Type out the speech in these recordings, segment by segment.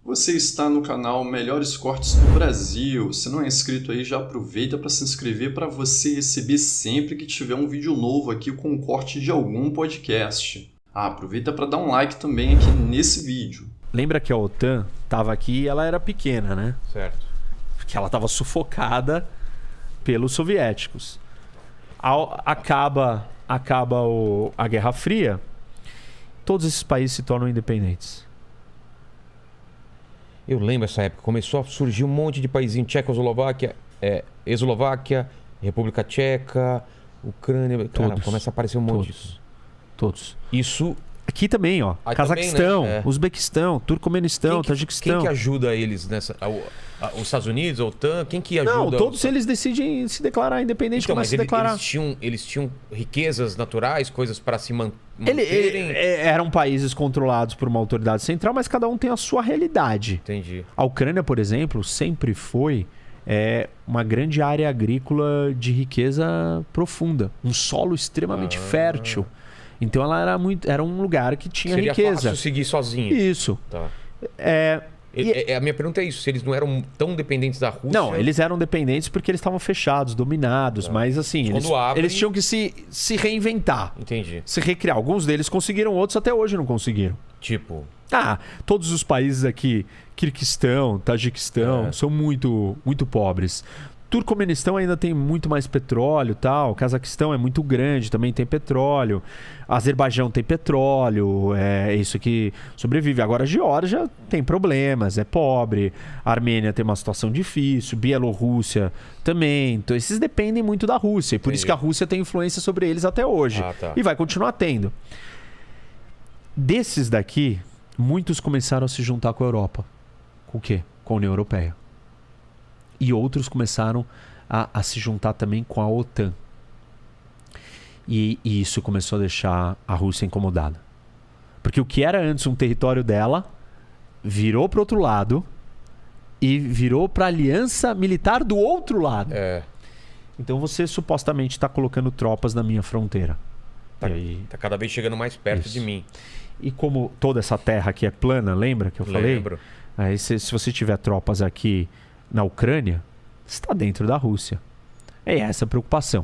Você está no canal Melhores Cortes do Brasil. Se não é inscrito aí, já aproveita para se inscrever para você receber sempre que tiver um vídeo novo aqui com corte de algum podcast. Aproveita para dar um like também aqui nesse vídeo. Lembra que a OTAN estava aqui e ela era pequena, né? Certo. Porque ela estava sufocada pelos soviéticos. Acaba a Guerra Fria, todos esses países se tornam independentes. Eu lembro essa época, começou a surgir um monte de paísinho, Tchecoslováquia, Eslováquia, República Tcheca, Ucrânia, cara, começa a aparecer um monte disso. Todos. Isso... Aqui também, ó. Aí Cazaquistão, também, né? Uzbequistão, Turcomenistão, Tajiquistão. Quem que ajuda eles nessa... Os Estados Unidos, a OTAN, quem que ajuda? Não, todos eles decidem se declarar independente, então, começam a se declarar. Eles tinham riquezas naturais, coisas para se manterem... Eram países controlados por uma autoridade central, mas cada um tem a sua realidade. Entendi. A Ucrânia, por exemplo, sempre foi uma grande área agrícola de riqueza profunda. Um solo extremamente fértil. Então ela era um lugar que tinha riqueza. Seria fácil seguir sozinho. Isso. Tá. A minha pergunta é isso, se eles não eram tão dependentes da Rússia... Não, eles eram dependentes porque eles estavam fechados, dominados, mas assim, eles tinham que se reinventar. Entendi. Se recriar. Alguns deles conseguiram, outros até hoje não conseguiram. Tipo? Todos os países aqui, Kirguistão, Tajiquistão, são muito, muito pobres. Turcomenistão ainda tem muito mais petróleo, tal. Cazaquistão é muito grande, também tem petróleo. Azerbaijão tem petróleo, é isso que sobrevive. Agora a Geórgia tem problemas, é pobre. A Armênia tem uma situação difícil, Bielorrússia também. Então esses dependem muito da Rússia, e por isso que a Rússia tem influência sobre eles até hoje. E vai continuar tendo. Desses daqui, muitos começaram a se juntar com a Europa. Com o quê? Com a União Europeia. E outros começaram a se juntar também com a OTAN. E isso começou a deixar a Rússia incomodada. Porque o que era antes um território dela, virou para o outro lado e virou para a aliança militar do outro lado. Então você supostamente está colocando tropas na minha fronteira. Tá cada vez chegando mais perto de mim. E como toda essa terra aqui é plana, lembra que eu falei? Lembro. Aí se você tiver tropas aqui na Ucrânia, está dentro da Rússia. É essa a preocupação.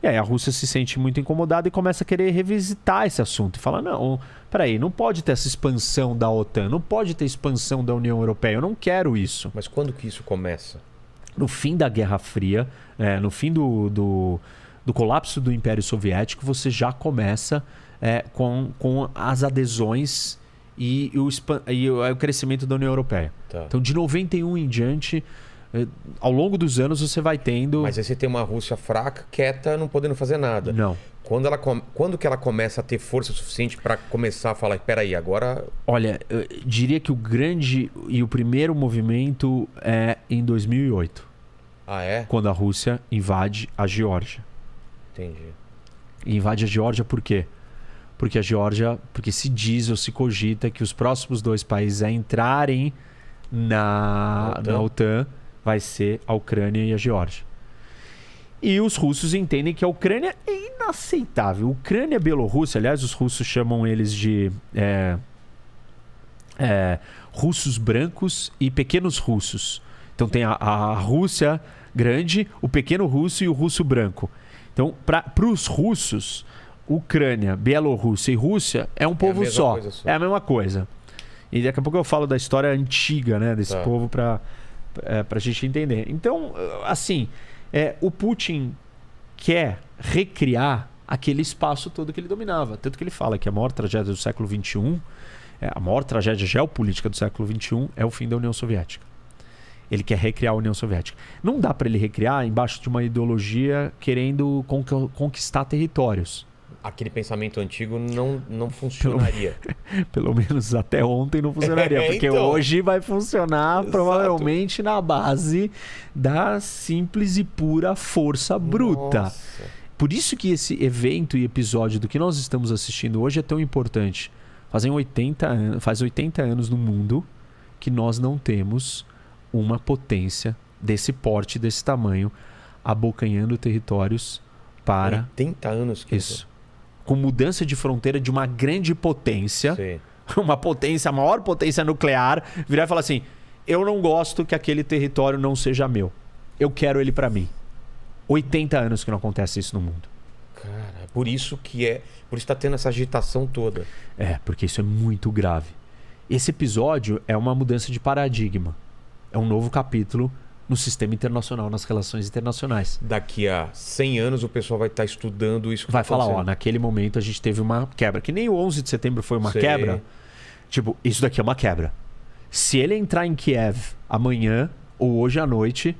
E aí a Rússia se sente muito incomodada e começa a querer revisitar esse assunto. E fala, não, peraí, não pode ter essa expansão da OTAN, não pode ter expansão da União Europeia, eu não quero isso. Mas quando que isso começa? No fim da Guerra Fria, no fim do colapso do Império Soviético, você já começa com as adesões e o crescimento da União Europeia. Então, de 91 em diante, ao longo dos anos, você vai tendo... Mas aí você tem uma Rússia fraca, quieta, não podendo fazer nada. Não. Quando que ela começa a ter força suficiente para começar a falar, peraí, agora... Olha, eu diria que o grande e o primeiro movimento é em 2008. Quando a Rússia invade a Geórgia. Entendi. E invade a Geórgia por quê? Porque se diz ou se cogita que os próximos dois países a entrarem na OTAN vai ser a Ucrânia e a Geórgia. E os russos entendem que a Ucrânia é inaceitável. Ucrânia e Bielorrússia, aliás, os russos chamam eles de russos brancos e pequenos russos. Então tem a Rússia grande, o pequeno russo e o russo branco. Então, para os russos, Ucrânia, Bielorrússia e Rússia é um povo só. É a mesma coisa. E daqui a pouco eu falo da história antiga, né, desse povo para a gente entender. Então, assim, o Putin quer recriar aquele espaço todo que ele dominava. Tanto que ele fala que a maior tragédia do século XXI, a maior tragédia geopolítica do século XXI é o fim da União Soviética. Ele quer recriar a União Soviética. Não dá para ele recriar embaixo de uma ideologia querendo conquistar territórios. Aquele pensamento antigo não funcionaria. Pelo menos até ontem não funcionaria. Porque então, hoje vai funcionar provavelmente na base da simples e pura força bruta. Nossa. Por isso que esse evento e episódio do que nós estamos assistindo hoje é tão importante. Faz 80 anos no mundo que nós não temos uma potência desse porte, desse tamanho, abocanhando territórios para... 80 anos que isso. Com mudança de fronteira de uma grande potência uma potência, a maior potência nuclear, virar e falar assim: eu não gosto que aquele território não seja meu. Eu quero ele para mim. 80 anos que não acontece isso no mundo. Cara, por isso tá tendo essa agitação toda. Porque isso é muito grave. Esse episódio é uma mudança de paradigma. É um novo capítulo no sistema internacional, nas relações internacionais. Daqui a 100 anos o pessoal vai estar estudando isso. Vai falar, naquele momento a gente teve uma quebra. Que nem o 11 de setembro foi uma quebra. Tipo, isso daqui é uma quebra. Se ele entrar em Kiev amanhã ou hoje à noite,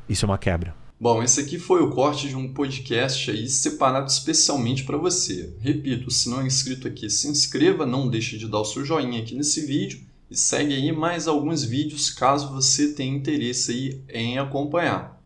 isso é uma quebra. Bom, esse aqui foi o corte de um podcast aí separado especialmente para você. Repito, se não é inscrito aqui, se inscreva, não deixe de dar o seu joinha aqui nesse vídeo e segue aí mais alguns vídeos caso você tenha interesse aí em acompanhar.